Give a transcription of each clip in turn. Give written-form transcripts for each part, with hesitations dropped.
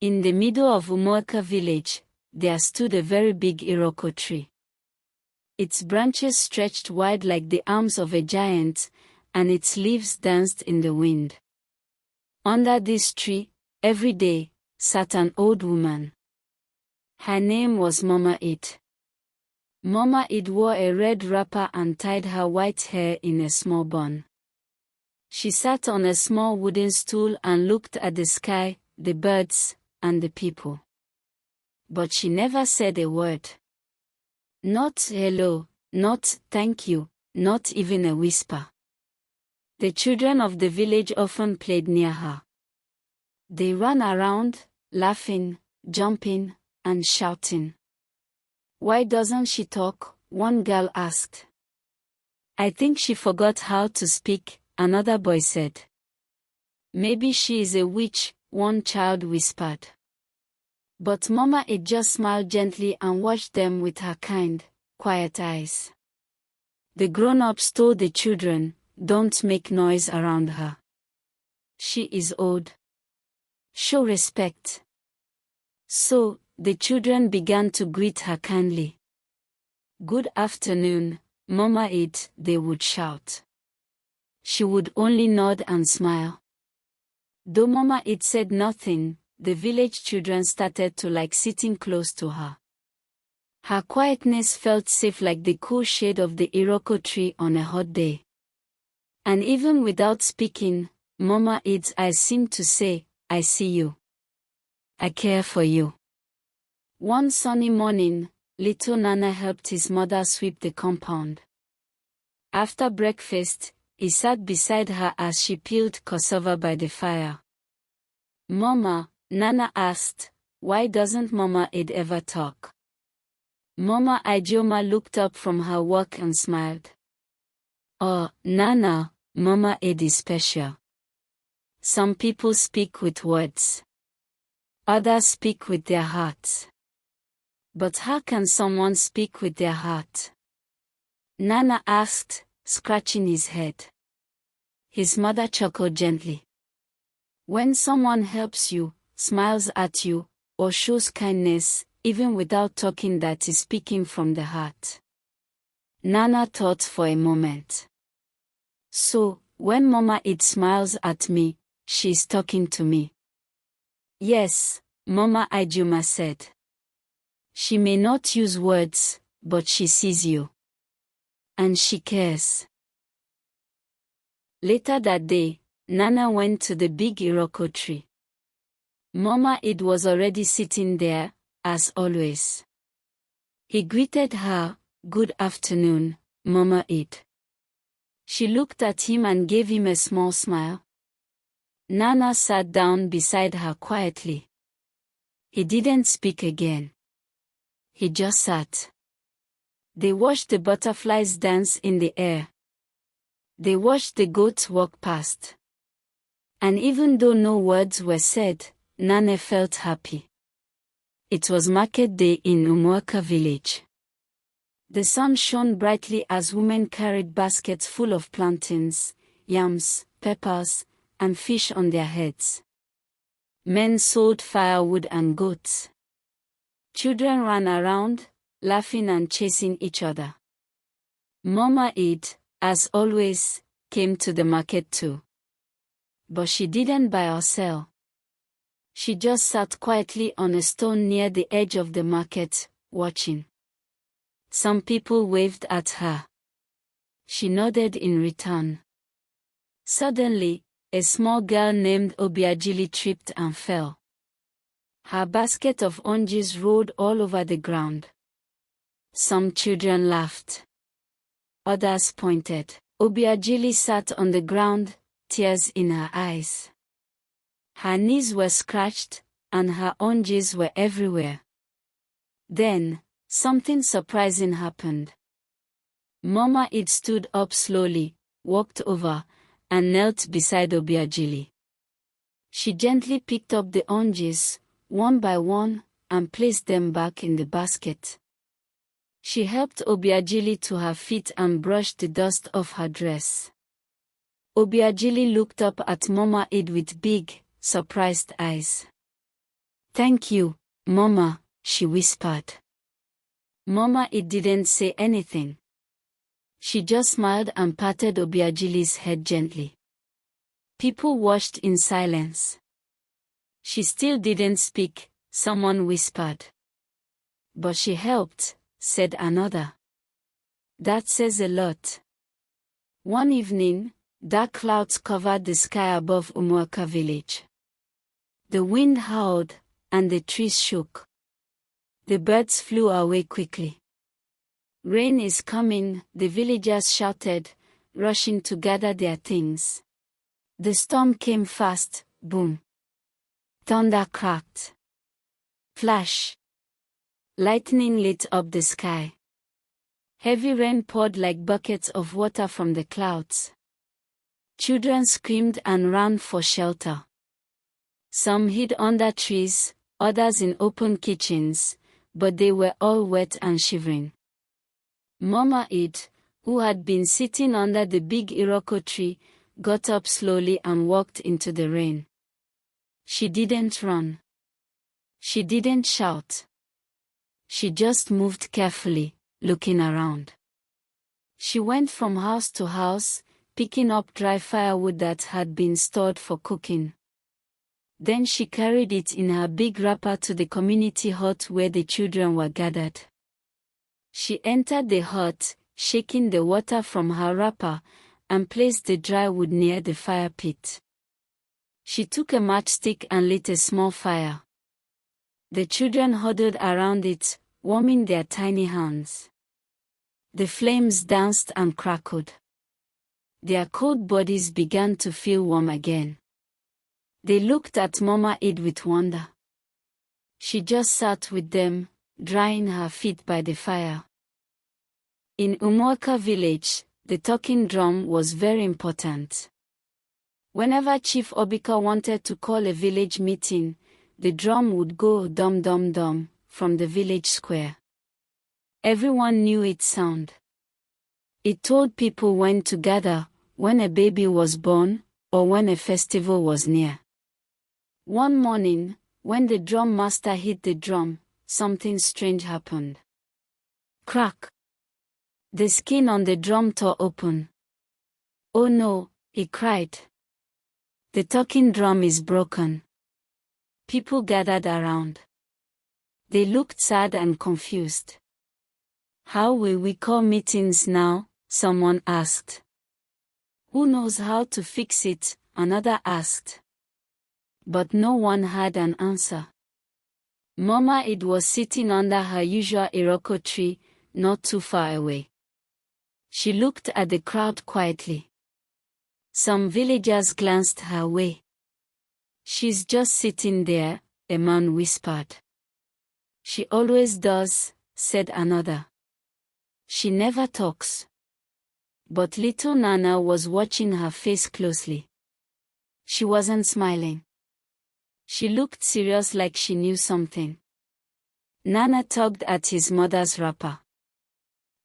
In the middle of Umuoka village, there stood a very big iroko tree. Its branches stretched wide like the arms of a giant, and its leaves danced in the wind. Under this tree, every day, sat an old woman. Her name was Mama Id. Mama Id wore a red wrapper and tied her white hair in a small bun. She sat on a small wooden stool and looked at the sky, the birds, and the people. But she never said a word. Not hello, not thank you, not even a whisper. The children of the village often played near her. They ran around, laughing, jumping, and shouting. "Why doesn't she talk?" one girl asked. "I think she forgot how to speak," another boy said. "Maybe she is a witch," one child whispered. But Mama Id just smiled gently and watched them with her kind, quiet eyes. The grown-ups told the children, "Don't make noise around her. She is old. Show respect." So, the children began to greet her kindly. "Good afternoon, Mama Id," they would shout. She would only nod and smile. Though Mama Id said nothing, the village children started to like sitting close to her. Her quietness felt safe like the cool shade of the iroko tree on a hot day. And even without speaking, Mama Id's eyes seemed to say, "I see you. I care for you." One sunny morning, little Nana helped his mother sweep the compound. After breakfast, he sat beside her as she peeled cassava by the fire. "Mama," Nana asked, "why doesn't Mama Id ever talk?" Mama Ijeoma looked up from her work and smiled. "Oh, Nana, Mama Id is special. Some people speak with words. Others speak with their hearts. But how can someone speak with their heart?" Nana asked, scratching his head. His mother chuckled gently. "When someone helps you, smiles at you, or shows kindness, even without talking, that is speaking from the heart." Nana thought for a moment. "So, when Mama Id smiles at me, she is talking to me." "Yes," Mama Ijeoma said. "She may not use words, but she sees you. And she cares." Later that day, Nana went to the big iroko tree. Mama Id was already sitting there, as always. He greeted her, "Good afternoon, Mama Id." She looked at him and gave him a small smile. Nana sat down beside her quietly. He didn't speak again. He just sat. They watched the butterflies dance in the air. They watched the goats walk past. And even though no words were said, Nana felt happy. It was market day in Umuoka village. The sun shone brightly as women carried baskets full of plantains, yams, peppers, and fish on their heads. Men sold firewood and goats. Children ran around, laughing and chasing each other. Mama Id, as always, came to the market too. But she didn't buy or sell. She just sat quietly on a stone near the edge of the market, watching. Some people waved at her. She nodded in return. Suddenly, a small girl named Obiajili tripped and fell. Her basket of oranges rolled all over the ground. Some children laughed. Others pointed. Obiajili sat on the ground, tears in her eyes. Her knees were scratched, and her oranges were everywhere. Then, something surprising happened. Mama Id stood up slowly, walked over, and knelt beside Obiajili. She gently picked up the oranges, one by one, and placed them back in the basket. She helped Obiajili to her feet and brushed the dust off her dress. Obiajili looked up at Mama Id with big, surprised eyes. "Thank you, Mama," she whispered. Mama Id didn't say anything. She just smiled and patted Obiageli's head gently. People watched in silence. She still didn't speak, someone whispered. "But she helped," said another. "That says a lot." One evening, dark clouds covered the sky above Umuaka village. The wind howled, and the trees shook. The birds flew away quickly. "Rain is coming," the villagers shouted, rushing to gather their things. The storm came fast, boom. Thunder cracked. Flash. Lightning lit up the sky. Heavy rain poured like buckets of water from the clouds. Children screamed and ran for shelter. Some hid under trees, others in open kitchens, but they were all wet and shivering. Mama Id, who had been sitting under the big iroko tree, got up slowly and walked into the rain. She didn't run. She didn't shout. She just moved carefully, looking around. She went from house to house, picking up dry firewood that had been stored for cooking. Then she carried it in her big wrapper to the community hut where the children were gathered. She entered the hut, shaking the water from her wrapper, and placed the dry wood near the fire pit. She took a matchstick and lit a small fire. The children huddled around it, warming their tiny hands. The flames danced and crackled. Their cold bodies began to feel warm again. They looked at Mama Id with wonder. She just sat with them, drying her feet by the fire. In Umuaka village, the talking drum was very important. Whenever Chief Obika wanted to call a village meeting, the drum would go dum-dum-dum from the village square. Everyone knew its sound. It told people when to gather, when a baby was born, or when a festival was near. One morning, when the drum master hit the drum, something strange happened. Crack! The skin on the drum tore open. "Oh no," he cried. "The talking drum is broken." People gathered around. They looked sad and confused. "How will we call meetings now?" someone asked. "Who knows how to fix it?" another asked. But no one had an answer. Mama Id was sitting under her usual iroko tree, not too far away. She looked at the crowd quietly. Some villagers glanced her way. "She's just sitting there," a man whispered. "She always does," said another. "She never talks." But little Nana was watching her face closely. She wasn't smiling. She looked serious, like she knew something. Nana tugged at his mother's wrapper.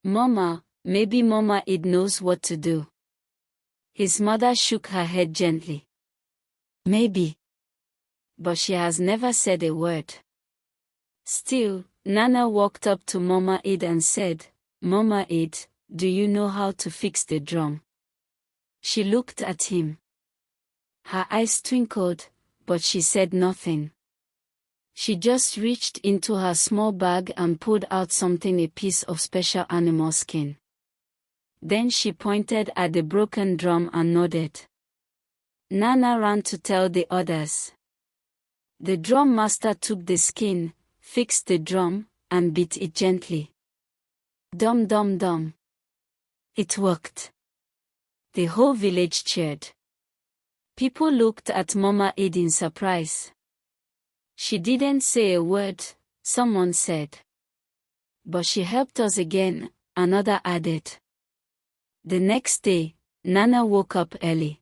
"Mama, maybe Mama Id knows what to do." His mother shook her head gently. "Maybe. But she has never said a word." Still, Nana walked up to Mama Id and said, "Mama Id, do you know how to fix the drum?" She looked at him. Her eyes twinkled, but she said nothing. She just reached into her small bag and pulled out something, a piece of special animal skin. Then she pointed at the broken drum and nodded. Nana ran to tell the others. The drum master took the skin, fixed the drum, and beat it gently. Dum dum dum. It worked. The whole village cheered. People looked at Mama Id in surprise. "She didn't say a word," someone said. "But she helped us again," another added. The next day, Nana woke up early.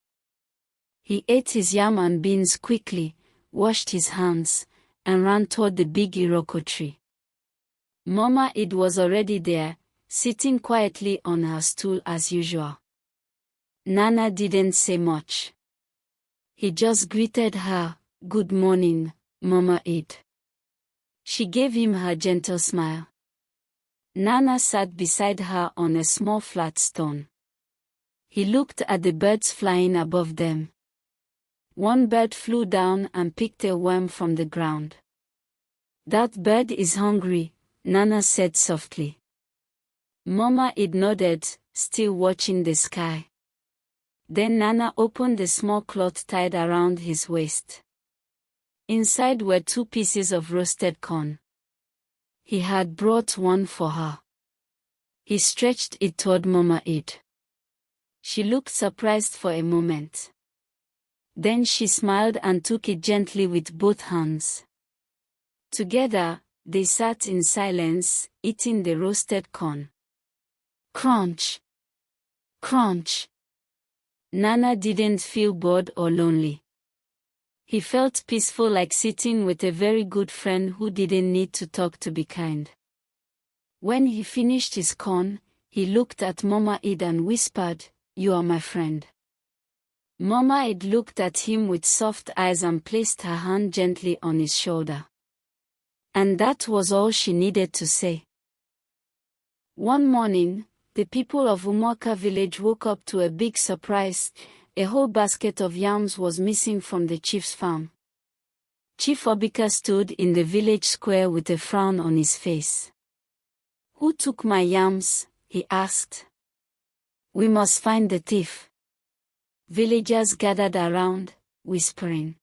He ate his yam and beans quickly, washed his hands, and ran toward the big iroko tree. Mama Id was already there, sitting quietly on her stool as usual. Nana didn't say much. He just greeted her, "Good morning, Mama Id." She gave him her gentle smile. Nana sat beside her on a small flat stone. He looked at the birds flying above them. One bird flew down and picked a worm from the ground. "That bird is hungry," Nana said softly. Mama Id nodded, still watching the sky. Then Nana opened the small cloth tied around his waist. Inside were 2 pieces of roasted corn. He had brought one for her. He stretched it toward Mama Id. She looked surprised for a moment. Then she smiled and took it gently with both hands. Together, they sat in silence, eating the roasted corn. Crunch! Crunch! Nana didn't feel bored or lonely. He felt peaceful, like sitting with a very good friend who didn't need to talk to be kind. When he finished his corn, he looked at Mama Id and whispered, "You are my friend." Mama Id looked at him with soft eyes and placed her hand gently on his shoulder. And that was all she needed to say. One morning, the people of Umoka village woke up to a big surprise. A whole basket of yams was missing from the chief's farm. Chief Obika stood in the village square with a frown on his face. "Who took my yams?" he asked. "We must find the thief." Villagers gathered around, whispering.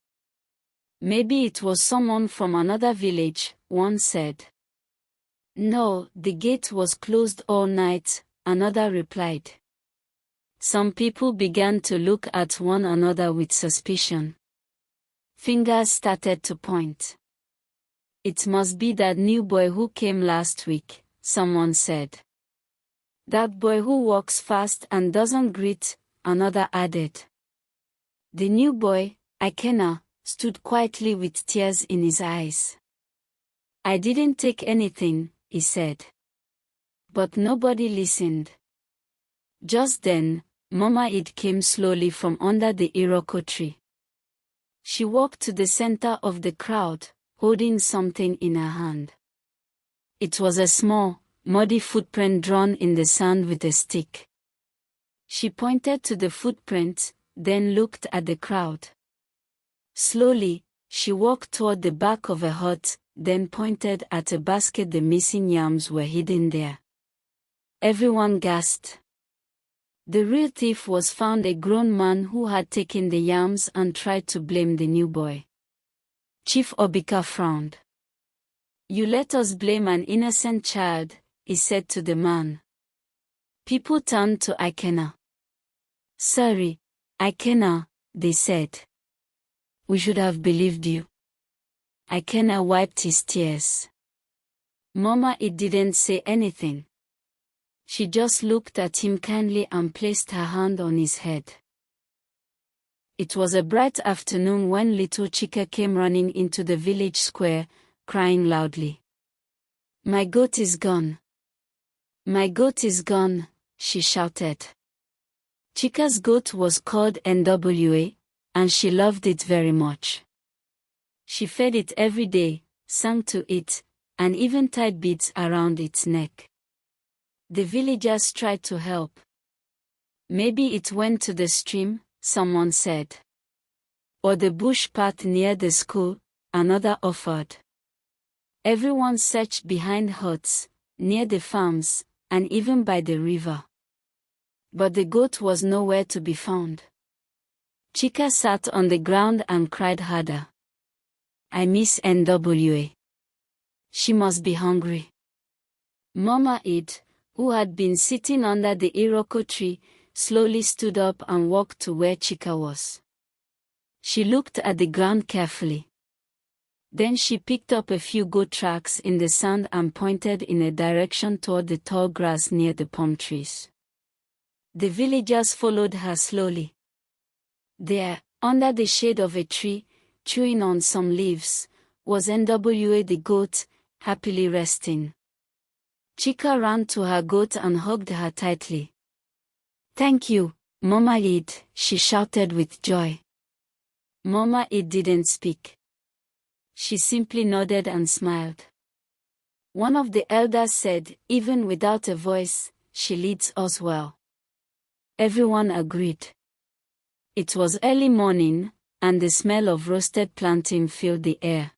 "Maybe it was someone from another village," one said. "No, the gate was closed all night," another replied. Some people began to look at one another with suspicion. Fingers started to point. "It must be that new boy who came last week," someone said. "That boy who walks fast and doesn't greet," another added. The new boy, Ikena, stood quietly with tears in his eyes. "I didn't take anything," he said. But nobody listened. Just then, Mama Id came slowly from under the iroko tree. She walked to the center of the crowd, holding something in her hand. It was a small, muddy footprint drawn in the sand with a stick. She pointed to the footprint, then looked at the crowd. Slowly, she walked toward the back of a hut, then pointed at a basket the missing yams were hidden there. Everyone gasped. The real thief was found, a grown man who had taken the yams and tried to blame the new boy. Chief Obika frowned. "You let us blame an innocent child," he said to the man. People turned to Ikena. "Sorry, Ikena," they said. "We should have believed you." Ikena wiped his tears. Mama Id didn't say anything. She just looked at him kindly and placed her hand on his head. It was a bright afternoon when little Chika came running into the village square, crying loudly. "My goat is gone! My goat is gone!" she shouted. Chika's goat was called NWA, and she loved it very much. She fed it every day, sang to it, and even tied beads around its neck. The villagers tried to help. "Maybe it went to the stream," someone said. "Or the bush path near the school," another offered. Everyone searched behind huts, near the farms, and even by the river. But the goat was nowhere to be found. Chika sat on the ground and cried harder. "I miss NWA. She must be hungry." Mama Id, who had been sitting under the iroko tree, slowly stood up and walked to where Chika was. She looked at the ground carefully. Then she picked up a few goat tracks in the sand and pointed in a direction toward the tall grass near the palm trees. The villagers followed her slowly. There, under the shade of a tree, chewing on some leaves, was NWA the goat, happily resting. Chika ran to her goat and hugged her tightly. "Thank you, Mama Id," she shouted with joy. Mama Id didn't speak. She simply nodded and smiled. One of the elders said, "Even without a voice, she leads us well." Everyone agreed. It was early morning, and the smell of roasted plantain filled the air.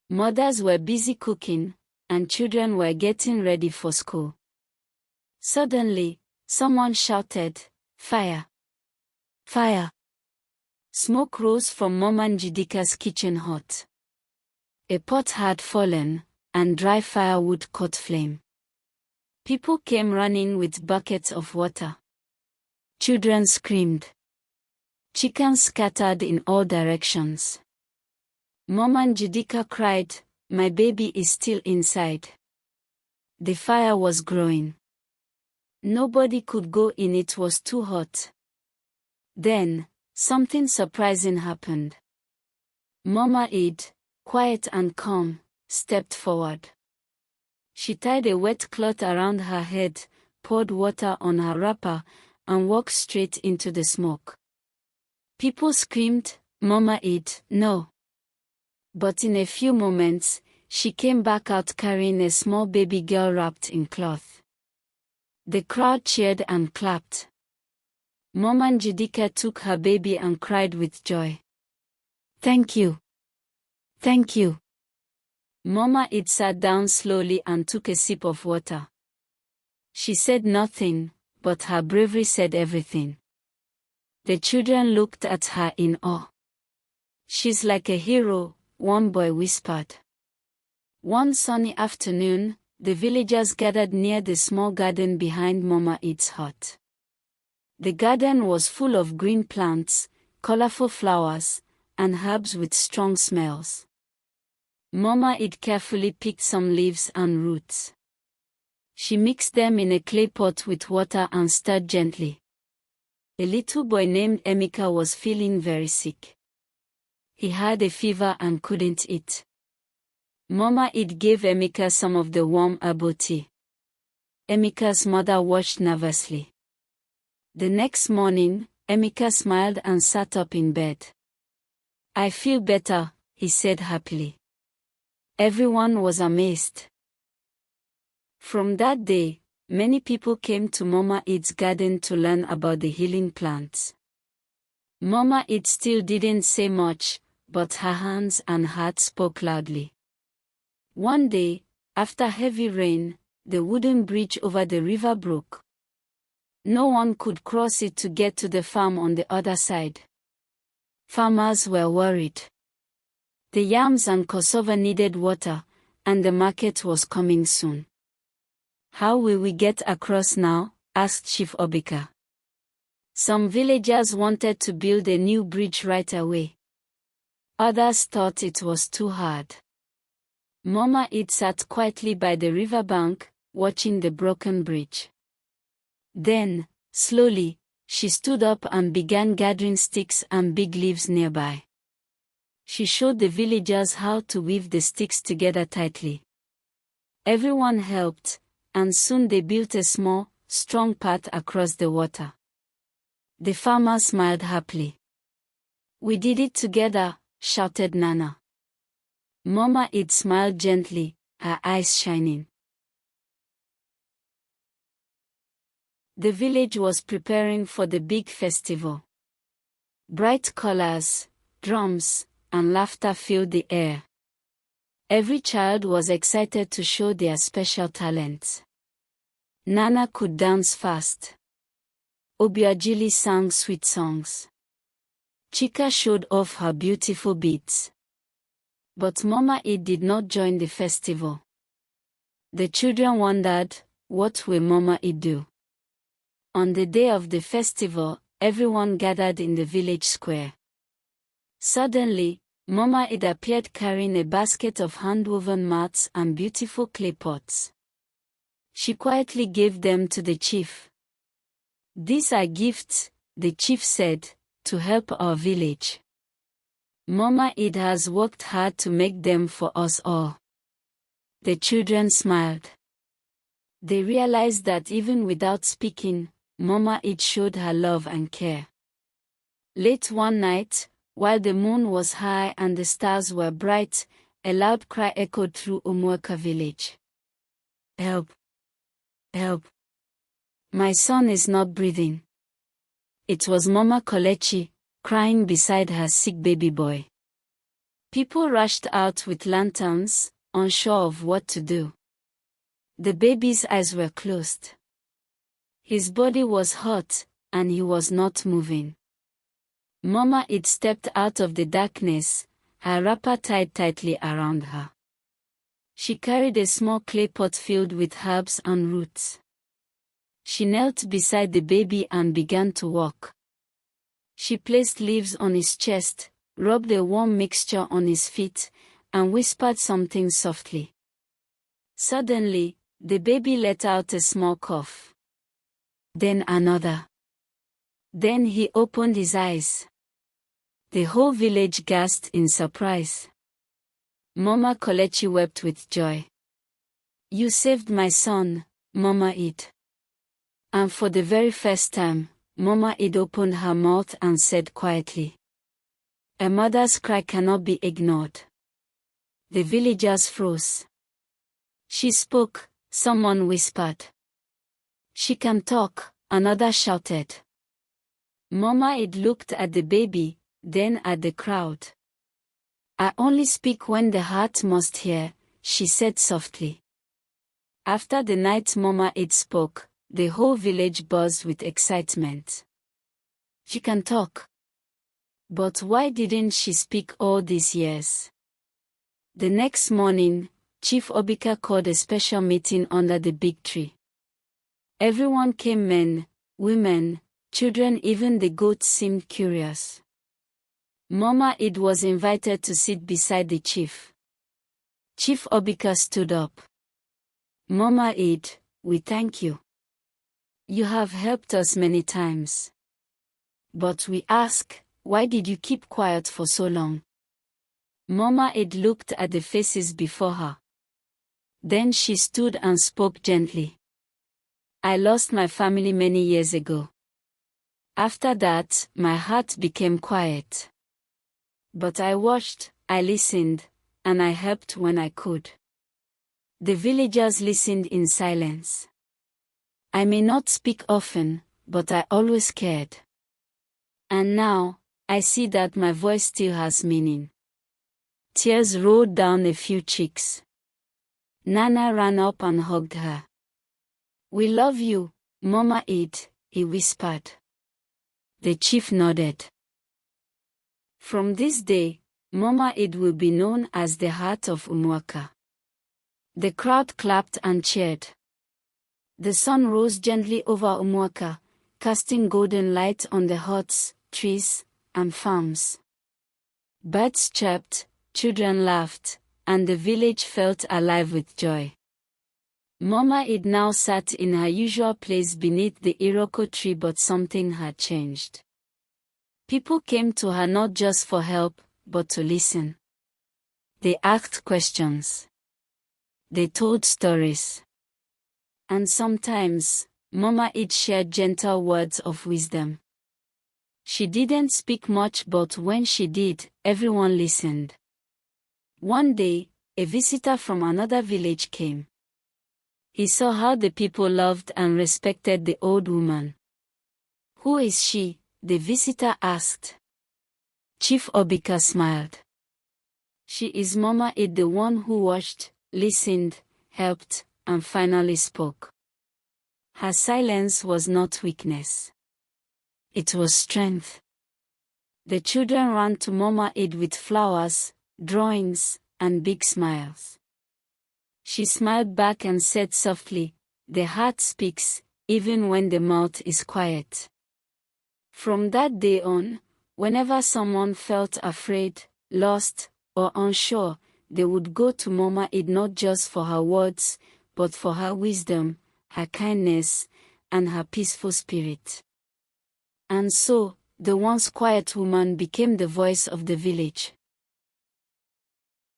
Mothers were busy cooking, and children were getting ready for school. Suddenly, someone shouted, "Fire! Fire!" Smoke rose from Mama Njidika's kitchen hut. A pot had fallen, and dry firewood caught flame. People came running with buckets of water. Children screamed. Chickens scattered in all directions. Mama Njidika cried, "My baby is still inside." The fire was growing. Nobody could go in, it was too hot. Then, something surprising happened. Mama Eid, quiet and calm, stepped forward. She tied a wet cloth around her head, poured water on her wrapper, and walked straight into the smoke. People screamed, "Mama Eid, no!" But in a few moments, she came back out carrying a small baby girl wrapped in cloth. The crowd cheered and clapped. Mama Njidika took her baby and cried with joy. "Thank you. Thank you." Mama Eid sat down slowly and took a sip of water. She said nothing, but her bravery said everything. The children looked at her in awe. "She's like a hero," one boy whispered. One sunny afternoon, the villagers gathered near the small garden behind Mama Eid's hut. The garden was full of green plants, colorful flowers, and herbs with strong smells. Mama Eid carefully picked some leaves and roots. She mixed them in a clay pot with water and stirred gently. A little boy named Emeka was feeling very sick. He had a fever and couldn't eat. Mama Eid gave Emeka some of the warm herbal tea. Emeka's mother watched nervously. The next morning, Emeka smiled and sat up in bed. "I feel better," he said happily. Everyone was amazed. From that day, many people came to Mama Eid's garden to learn about the healing plants. Mama Eid still didn't say much, but her hands and heart spoke loudly. One day, after heavy rain, the wooden bridge over the river broke. No one could cross it to get to the farm on the other side. Farmers were worried. The yams and cassava needed water, and the market was coming soon. "How will we get across now?" asked Chief Obika. Some villagers wanted to build a new bridge right away. Others thought it was too hard. Mama Eid sat quietly by the riverbank, watching the broken bridge. Then, slowly, she stood up and began gathering sticks and big leaves nearby. She showed the villagers how to weave the sticks together tightly. Everyone helped, and soon they built a small, strong path across the water. The farmer smiled happily. "We did it together," shouted Nana. Mama Eid smiled gently, her eyes shining. The village was preparing for the big festival. Bright colors, drums, and laughter filled the air. Every child was excited to show their special talents. Nana could dance fast. Obiajili sang sweet songs. Chika showed off her beautiful beads. But Mama Eid did not join the festival. The children wondered, what will Mama Eid do? On the day of the festival, everyone gathered in the village square. Suddenly, Mama Eid appeared carrying a basket of hand-woven mats and beautiful clay pots. She quietly gave them to the chief. "These are gifts," the chief said, "to help our village. Mama Eid has worked hard to make them for us all." The children smiled. They realized that even without speaking, Mama Eid showed her love and care. Late one night, While the moon was high and the stars were bright, a loud cry echoed through Umuoka village. Help! Help! My son is not breathing. It was Mama Kelechi, crying beside her sick baby boy. People rushed out with lanterns, unsure of what to do. The baby's eyes were closed. His body was hot, and he was not moving. Mama Id stepped out of the darkness, her wrapper tied tightly around her. She carried a small clay pot filled with herbs and roots. She knelt beside the baby and began to walk. She placed leaves on his chest, rubbed a warm mixture on his feet, and whispered something softly. Suddenly, the baby let out a small cough. Then another. Then he opened his eyes. The whole village gasped in surprise. Mama Kelechi wept with joy. You saved my son, Mama Id. And for the very first time, Mama Id opened her mouth and said quietly, a mother's cry cannot be ignored. The villagers froze. She spoke, someone whispered. She can talk, another shouted. Mama Id looked at the baby, then at the crowd. I only speak when the heart must hear, she said softly. After the night Mama Id spoke, the whole village buzzed with excitement. She can talk. But why didn't she speak all these years? The next morning, Chief Obika called a special meeting under the big tree. Everyone came, men, women, children, even the goats seemed curious. Mama Id was invited to sit beside the chief. Chief Obika stood up. Mama Id, we thank you. You have helped us many times. But we ask, why did you keep quiet for so long? Mama Id looked at the faces before her. Then she stood and spoke gently. I lost my family many years ago. After that, my heart became quiet. But I watched, I listened, and I helped when I could. The villagers listened in silence. I may not speak often, but I always cared. And now, I see that my voice still has meaning. Tears rolled down a few cheeks. Nana ran up and hugged her. We love you, Mama Id, he whispered. The chief nodded. From this day, Mama Id will be known as the heart of Umuoka. The crowd clapped and cheered. The sun rose gently over Umuoka, casting golden light on the huts, trees, and farms. Birds chirped, children laughed, and the village felt alive with joy. Mama Id now sat in her usual place beneath the iroko tree, but something had changed. People came to her not just for help, but to listen. They asked questions. They told stories. And sometimes, Mama Id shared gentle words of wisdom. She didn't speak much, but when she did, everyone listened. One day, a visitor from another village came. He saw how the people loved and respected the old woman. Who is she? The visitor asked. Chief Obika smiled. She is Mama Id, the one who watched, listened, helped, and finally spoke. Her silence was not weakness. It was strength. The children ran to Mama Id with flowers, drawings, and big smiles. She smiled back and said softly, the heart speaks, even when the mouth is quiet. From that day on, whenever someone felt afraid, lost, or unsure, they would go to Mama Id not just for her words, but for her wisdom, her kindness, and her peaceful spirit. And so, the once quiet woman became the voice of the village.